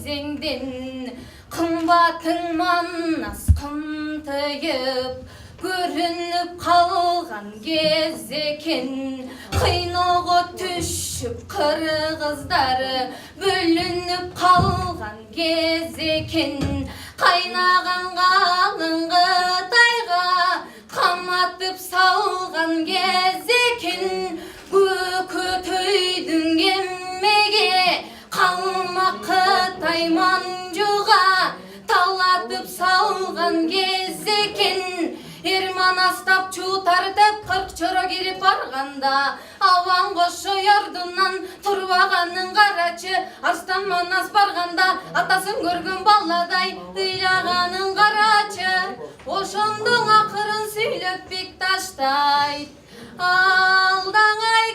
кезеңден қымбатың манас қымтайып көрініп қалған кез екен қиноғы түшіп қырғыздары бөлініп қалған кез екен қайнаған қалың Қытайға қаматып салған кез екен көкөтөйдің кемеге қалмақ Қытай манжуға талатып салған кез екен Ерман астап чу тартып қырқ чора келіп барғанда ауан қошы ярдынан тұрбағанын қарачы астан манас барғанда атасын көрген баладай ыйлағанын қарачы ошондың ақырын сөйлеп бек таштай алдаңай